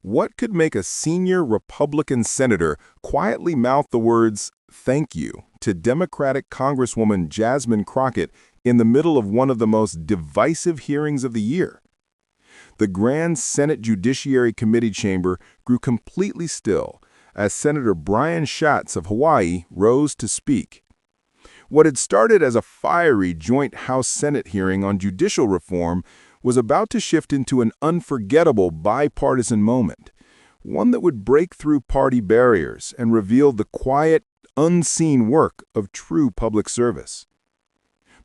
What could make a senior Republican senator quietly mouth the words, "thank you," to Democratic Congresswoman Jasmine Crockett in the middle of one of the most divisive hearings of the year? The grand Senate Judiciary Committee chamber grew completely still as Senator Brian Schatz of Hawaii rose to speak. What had started as a fiery joint House-Senate hearing on judicial reform was about to shift into an unforgettable bipartisan moment, one that would break through party barriers and reveal the quiet, unseen work of true public service.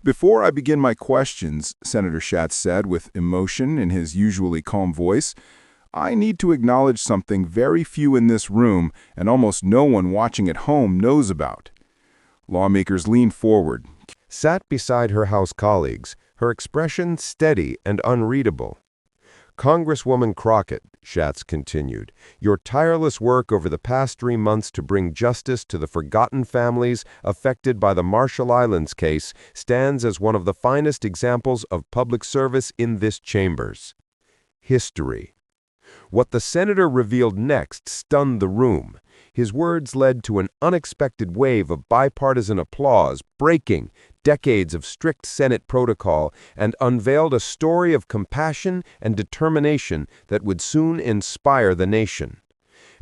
"Before I begin my questions," Senator Schatz said with emotion in his usually calm voice, "I need to acknowledge something very few in this room and almost no one watching at home knows about." Lawmakers leaned forward, Sat beside her House colleagues, her expression steady and unreadable. "Congresswoman Crockett," Schatz continued, "your tireless work over the past 3 months to bring justice to the forgotten families affected by the Marshall Islands case stands as one of the finest examples of public service in this chamber's history." What the senator revealed next stunned the room. His words led to an unexpected wave of bipartisan applause, breaking decades of strict Senate protocol, and unveiled a story of compassion and determination that would soon inspire the nation.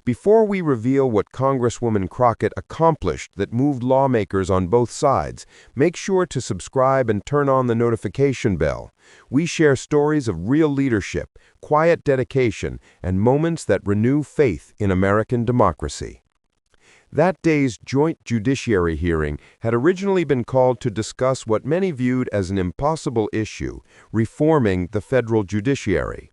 Before we reveal what Congresswoman Crockett accomplished that moved lawmakers on both sides, make sure to subscribe and turn on the notification bell. We share stories of real leadership, quiet dedication, and moments that renew faith in American democracy. That day's joint judiciary hearing had originally been called to discuss what many viewed as an impossible issue, reforming the federal judiciary.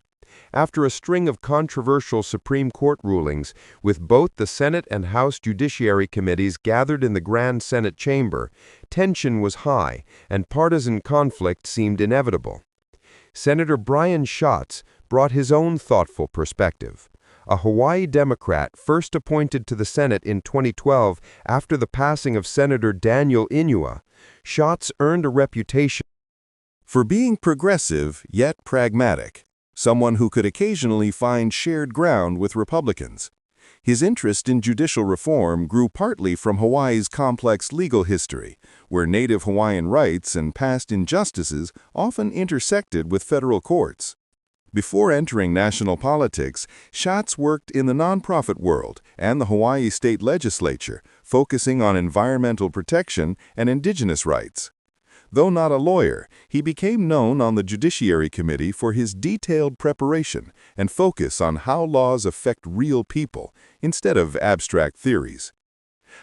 After a string of controversial Supreme Court rulings, with both the Senate and House Judiciary Committees gathered in the Grand Senate chamber, tension was high and partisan conflict seemed inevitable. Senator Brian Schatz brought his own thoughtful perspective. A Hawaii Democrat first appointed to the Senate in 2012 after the passing of Senator Daniel Inouye, Schatz earned a reputation for being progressive yet pragmatic, someone who could occasionally find shared ground with Republicans. His interest in judicial reform grew partly from Hawaii's complex legal history, where Native Hawaiian rights and past injustices often intersected with federal courts. Before entering national politics, Schatz worked in the nonprofit world and the Hawaii state legislature, focusing on environmental protection and indigenous rights. Though not a lawyer, he became known on the Judiciary Committee for his detailed preparation and focus on how laws affect real people instead of abstract theories.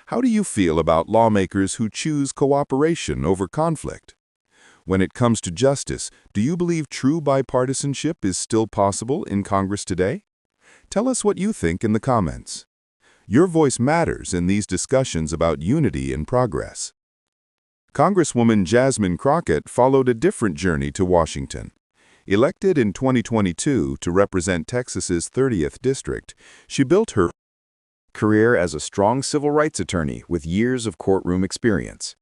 How do you feel about lawmakers who choose cooperation over conflict? When it comes to justice, do you believe true bipartisanship is still possible in Congress today? Tell us what you think in the comments. Your voice matters in these discussions about unity and progress. Congresswoman Jasmine Crockett followed a different journey to Washington. Elected in 2022 to represent Texas's 30th district, she built her career as a strong civil rights attorney with years of courtroom experience.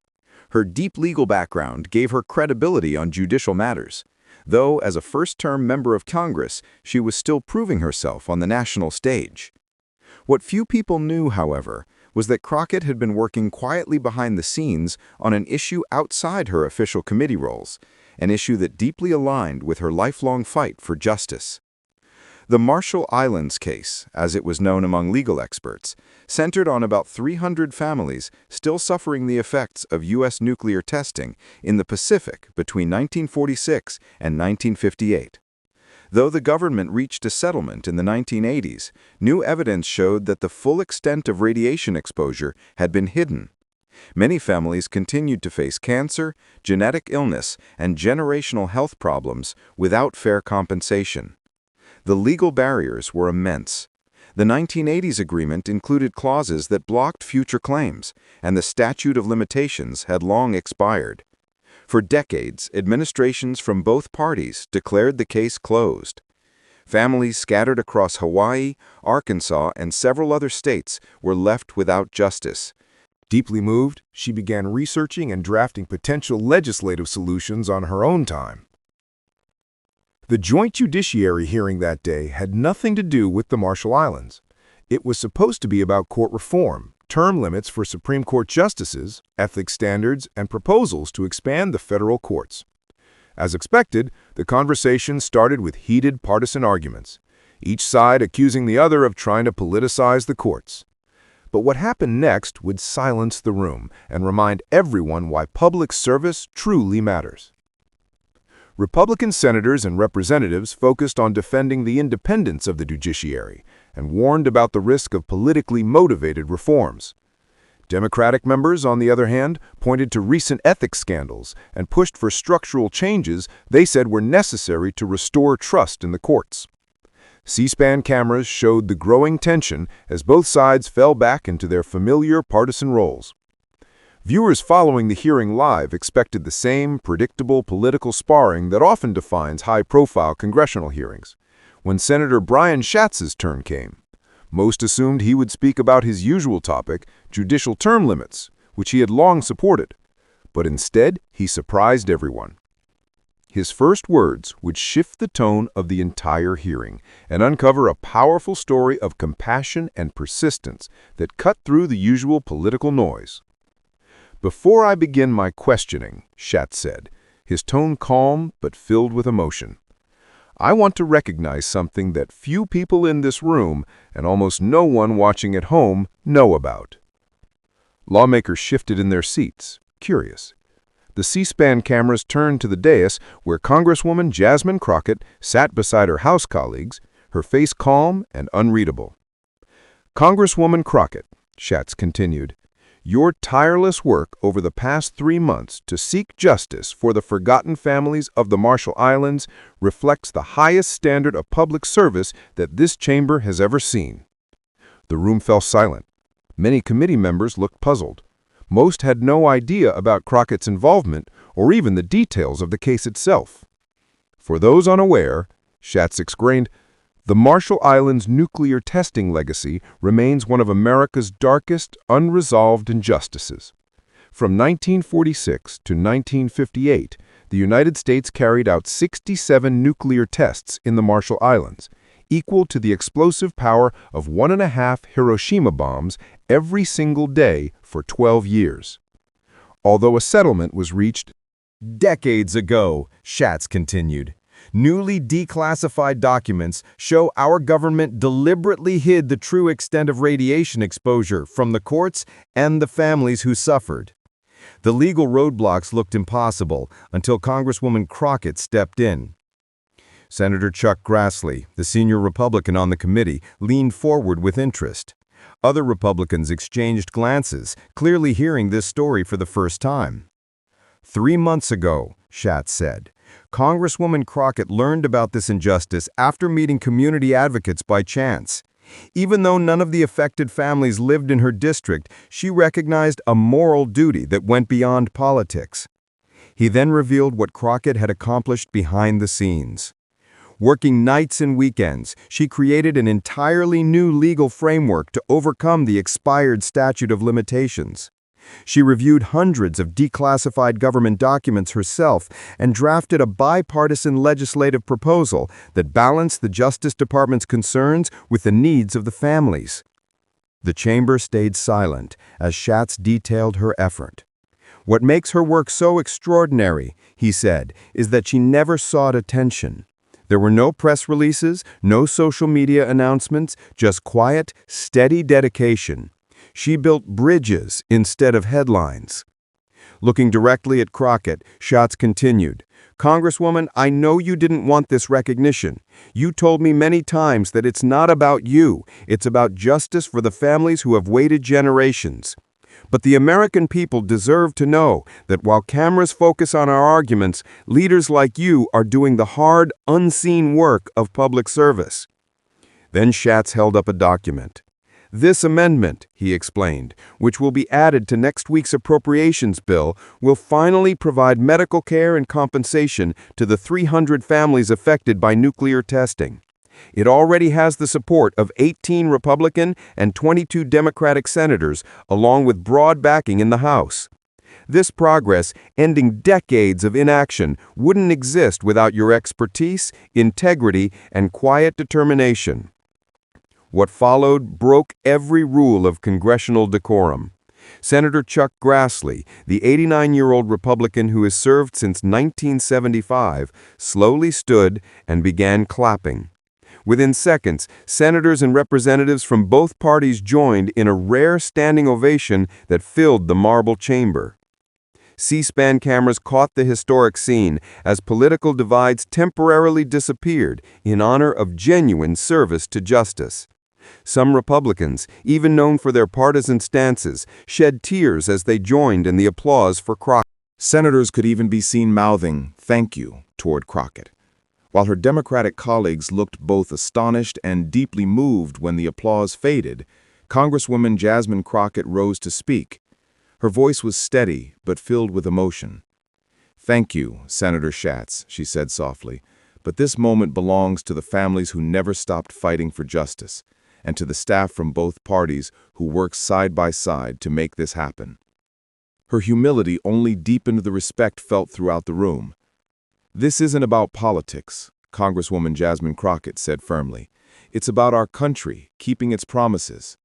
Her deep legal background gave her credibility on judicial matters, though as a first-term member of Congress, she was still proving herself on the national stage. What few people knew, however, was that Crockett had been working quietly behind the scenes on an issue outside her official committee roles, an issue that deeply aligned with her lifelong fight for justice. The Marshall Islands case, as it was known among legal experts, centered on about 300 families still suffering the effects of U.S. nuclear testing in the Pacific between 1946 and 1958. Though the government reached a settlement in the 1980s, new evidence showed that the full extent of radiation exposure had been hidden. Many families continued to face cancer, genetic illness, and generational health problems without fair compensation. The legal barriers were immense. The 1980s agreement included clauses that blocked future claims, and the statute of limitations had long expired. For decades, administrations from both parties declared the case closed. Families scattered across Hawaii, Arkansas, and several other states were left without justice. Deeply moved, she began researching and drafting potential legislative solutions on her own time. The joint judiciary hearing that day had nothing to do with the Marshall Islands. It was supposed to be about court reform, term limits for Supreme Court justices, ethics standards, and proposals to expand the federal courts. As expected, the conversation started with heated partisan arguments, each side accusing the other of trying to politicize the courts. But what happened next would silence the room and remind everyone why public service truly matters. Republican senators and representatives focused on defending the independence of the judiciary and warned about the risk of politically motivated reforms. Democratic members, on the other hand, pointed to recent ethics scandals and pushed for structural changes they said were necessary to restore trust in the courts. C-SPAN cameras showed the growing tension as both sides fell back into their familiar partisan roles. Viewers following the hearing live expected the same predictable political sparring that often defines high-profile congressional hearings. When Senator Brian Schatz's turn came, most assumed he would speak about his usual topic, judicial term limits, which he had long supported. But instead, he surprised everyone. His first words would shift the tone of the entire hearing and uncover a powerful story of compassion and persistence that cut through the usual political noise. "Before I begin my questioning," Schatz said, his tone calm but filled with emotion, "I want to recognize something that few people in this room and almost no one watching at home know about." Lawmakers shifted in their seats, curious. The C-SPAN cameras turned to the dais where Congresswoman Jasmine Crockett sat beside her House colleagues, her face calm and unreadable. "Congresswoman Crockett," Schatz continued, "your tireless work over the past 3 months to seek justice for the forgotten families of the Marshall Islands reflects the highest standard of public service that this chamber has ever seen." The room fell silent. Many committee members looked puzzled. Most had no idea about Crockett's involvement or even the details of the case itself. For those unaware, Schatz explained, the Marshall Islands nuclear testing legacy remains one of America's darkest, unresolved injustices. From 1946 to 1958, the United States carried out 67 nuclear tests in the Marshall Islands, equal to the explosive power of 1.5 Hiroshima bombs every single day for 12 years. Although a settlement was reached decades ago, Schatz continued, newly declassified documents show our government deliberately hid the true extent of radiation exposure from the courts and the families who suffered. The legal roadblocks looked impossible until Congresswoman Crockett stepped in. Senator Chuck Grassley, the senior Republican on the committee, leaned forward with interest. Other Republicans exchanged glances, clearly hearing this story for the first time. 3 months ago, Schatz said, Congresswoman Crockett learned about this injustice after meeting community advocates by chance. Even though none of the affected families lived in her district, she recognized a moral duty that went beyond politics. He then revealed what Crockett had accomplished behind the scenes. Working nights and weekends, she created an entirely new legal framework to overcome the expired statute of limitations. She reviewed hundreds of declassified government documents herself and drafted a bipartisan legislative proposal that balanced the Justice Department's concerns with the needs of the families. The chamber stayed silent as Schatz detailed her effort. "What makes her work so extraordinary," he said, "is that she never sought attention. There were no press releases, no social media announcements, just quiet, steady dedication. She built bridges instead of headlines." Looking directly at Crockett, Schatz continued, "Congresswoman, I know you didn't want this recognition. You told me many times that it's not about you, it's about justice for the families who have waited generations. But the American people deserve to know that while cameras focus on our arguments, leaders like you are doing the hard, unseen work of public service." Then Schatz held up a document. "This amendment," he explained, "which will be added to next week's appropriations bill, will finally provide medical care and compensation to the 300 families affected by nuclear testing. It already has the support of 18 Republican and 22 Democratic senators, along with broad backing in the House. This progress, ending decades of inaction, wouldn't exist without your expertise, integrity, and quiet determination. What followed broke every rule of congressional decorum. Senator Chuck Grassley, the 89-year-old Republican who has served since 1975, slowly stood and began clapping. Within seconds, senators and representatives from both parties joined in a rare standing ovation that filled the marble chamber. C-SPAN cameras caught the historic scene as political divides temporarily disappeared in honor of genuine service to justice. Some Republicans, even known for their partisan stances, shed tears as they joined in the applause for Crockett. Senators could even be seen mouthing, "Thank you," toward Crockett, while her Democratic colleagues looked both astonished and deeply moved when the applause faded. Congresswoman Jasmine Crockett rose to speak. Her voice was steady but filled with emotion. "Thank you, Senator Schatz," she said softly, "but this moment belongs to the families who never stopped fighting for justice, and to the staff from both parties who worked side by side to make this happen." Her humility only deepened the respect felt throughout the room. "This isn't about politics," Congresswoman Jasmine Crockett said firmly. "It's about our country keeping its promises."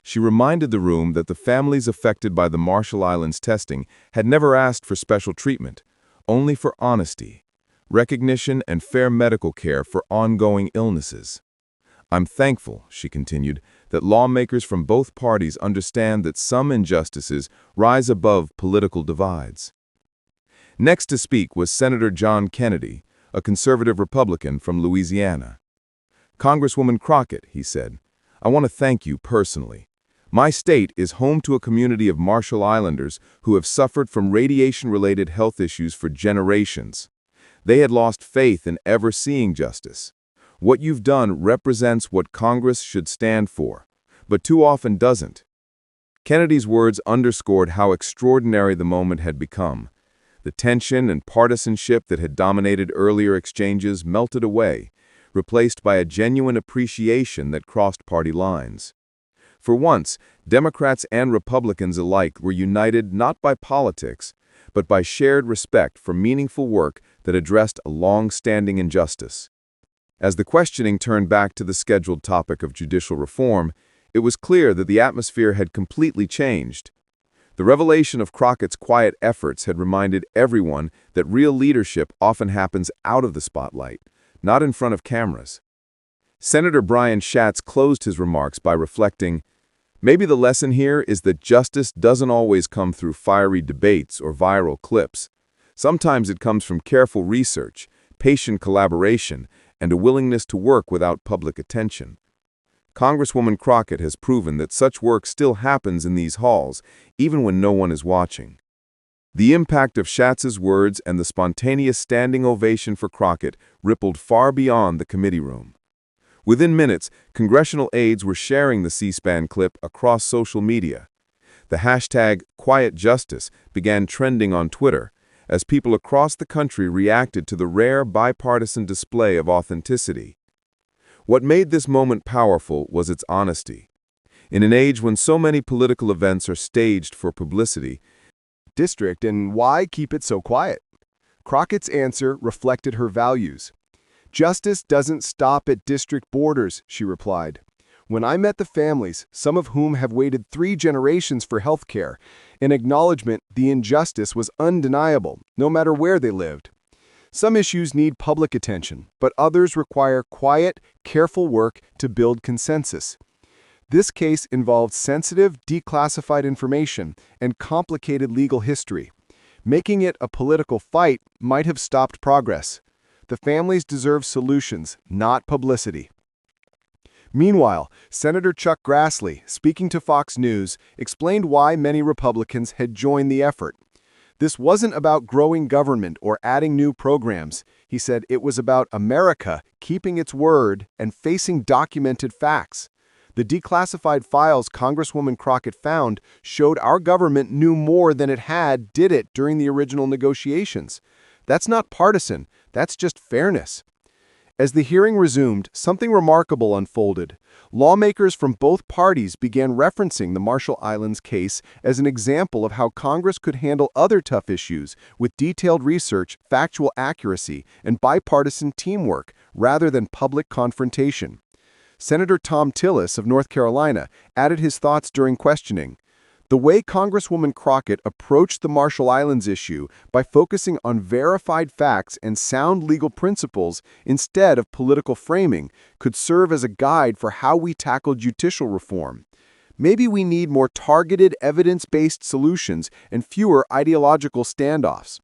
She reminded the room that the families affected by the Marshall Islands testing had never asked for special treatment, only for honesty, recognition, and fair medical care for ongoing illnesses. "I'm thankful," she continued, "that lawmakers from both parties understand that some injustices rise above political divides." Next to speak was Senator John Kennedy, a conservative Republican from Louisiana. "Congresswoman Crockett," he said, "I want to thank you personally. My state is home to a community of Marshall Islanders who have suffered from radiation-related health issues for generations. They had lost faith in ever seeing justice. What you've done represents what Congress should stand for, but too often doesn't." Kennedy's words underscored how extraordinary the moment had become. The tension and partisanship that had dominated earlier exchanges melted away, replaced by a genuine appreciation that crossed party lines. For once, Democrats and Republicans alike were united not by politics, but by shared respect for meaningful work that addressed a long-standing injustice. As the questioning turned back to the scheduled topic of judicial reform, it was clear that the atmosphere had completely changed. The revelation of Crockett's quiet efforts had reminded everyone that real leadership often happens out of the spotlight, not in front of cameras. Senator Brian Schatz closed his remarks by reflecting, "Maybe the lesson here is that justice doesn't always come through fiery debates or viral clips. Sometimes it comes from careful research, patient collaboration, and a willingness to work without public attention." Congresswoman Crockett has proven that such work still happens in these halls, even when no one is watching. The impact of Schatz's words and the spontaneous standing ovation for Crockett rippled far beyond the committee room. Within minutes, congressional aides were sharing the C-SPAN clip across social media. The hashtag #QuietJustice began trending on Twitter, as people across the country reacted to the rare bipartisan display of authenticity. What made this moment powerful was its honesty. In an age when so many political events are staged for publicity, District and why keep it so quiet? Crockett's answer reflected her values. "Justice doesn't stop at district borders," she replied. "When I met the families, some of whom have waited 3 generations for health care, in acknowledgment the injustice was undeniable, no matter where they lived. Some issues need public attention, but others require quiet, careful work to build consensus. This case involved sensitive, declassified information and complicated legal history. Making it a political fight might have stopped progress. The families deserve solutions, not publicity." Meanwhile, Senator Chuck Grassley, speaking to Fox News, explained why many Republicans had joined the effort. "This wasn't about growing government or adding new programs," he said. "It was about America keeping its word and facing documented facts. The declassified files Congresswoman Crockett found showed our government knew more than it did it during the original negotiations. That's not partisan, that's just fairness." As the hearing resumed, something remarkable unfolded. Lawmakers from both parties began referencing the Marshall Islands case as an example of how Congress could handle other tough issues with detailed research, factual accuracy, and bipartisan teamwork rather than public confrontation. Senator Tom Tillis of North Carolina added his thoughts during questioning. The way Congresswoman Crockett approached the Marshall Islands issue by focusing on verified facts and sound legal principles instead of political framing could serve as a guide for how we tackle judicial reform. Maybe we need more targeted, evidence-based solutions and fewer ideological standoffs.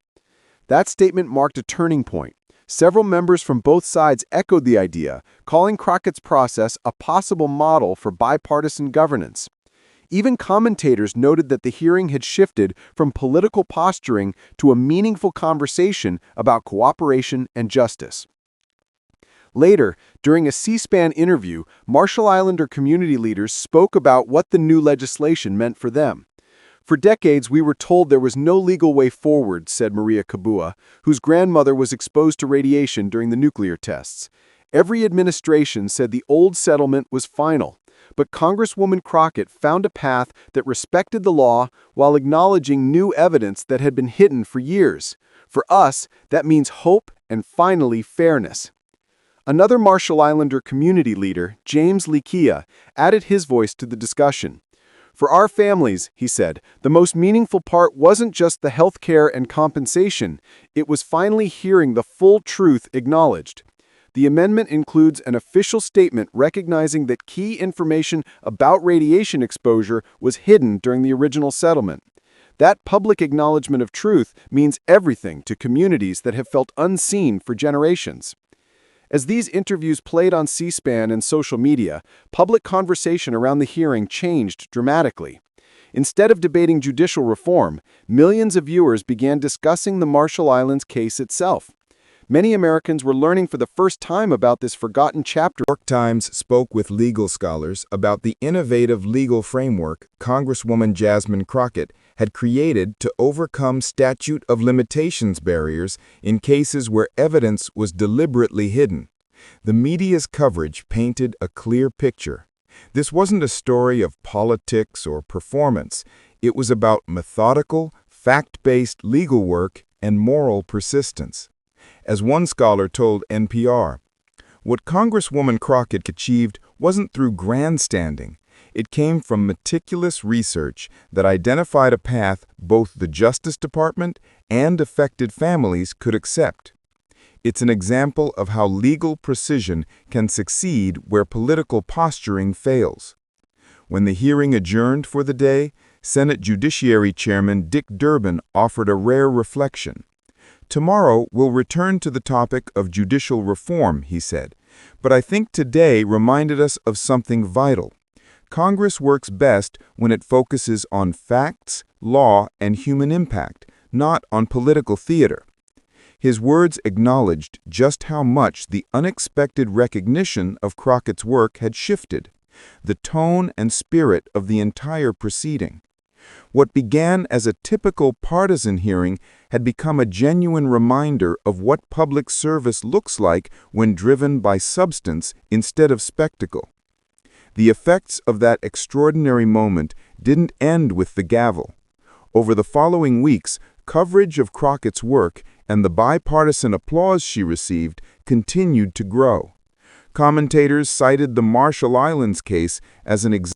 That statement marked a turning point. Several members from both sides echoed the idea, calling Crockett's process a possible model for bipartisan governance. Even commentators noted that the hearing had shifted from political posturing to a meaningful conversation about cooperation and justice. Later, during a C-SPAN interview, Marshall Islander community leaders spoke about what the new legislation meant for them. "For decades, we were told there was no legal way forward," said Maria Kabua, whose grandmother was exposed to radiation during the nuclear tests. "Every administration said the old settlement was final. But Congresswoman Crockett found a path that respected the law while acknowledging new evidence that had been hidden for years. For us, that means hope and finally fairness." Another Marshall Islander community leader, James Likia, added his voice to the discussion. "For our families," he said, "the most meaningful part wasn't just the health care and compensation. It was finally hearing the full truth acknowledged." The amendment includes an official statement recognizing that key information about radiation exposure was hidden during the original settlement. That public acknowledgement of truth means everything to communities that have felt unseen for generations. As these interviews played on C-SPAN and social media, public conversation around the hearing changed dramatically. Instead of debating judicial reform, millions of viewers began discussing the Marshall Islands case itself. Many Americans were learning for the first time about this forgotten chapter. The New York Times spoke with legal scholars about the innovative legal framework Congresswoman Jasmine Crockett had created to overcome statute of limitations barriers in cases where evidence was deliberately hidden. The media's coverage painted a clear picture. This wasn't a story of politics or performance. It was about methodical, fact-based legal work and moral persistence. As one scholar told NPR, what Congresswoman Crockett achieved wasn't through grandstanding. It came from meticulous research that identified a path both the Justice Department and affected families could accept. It's an example of how legal precision can succeed where political posturing fails. When the hearing adjourned for the day, Senate Judiciary Chairman Dick Durbin offered a rare reflection. "Tomorrow we'll return to the topic of judicial reform," he said, "but I think today reminded us of something vital. Congress works best when it focuses on facts, law, and human impact, not on political theater." His words acknowledged just how much the unexpected recognition of Crockett's work had shifted the tone and spirit of the entire proceeding. What began as a typical partisan hearing had become a genuine reminder of what public service looks like when driven by substance instead of spectacle. The effects of that extraordinary moment didn't end with the gavel. Over the following weeks, coverage of Crockett's work and the bipartisan applause she received continued to grow. Commentators cited the Marshall Islands case as an example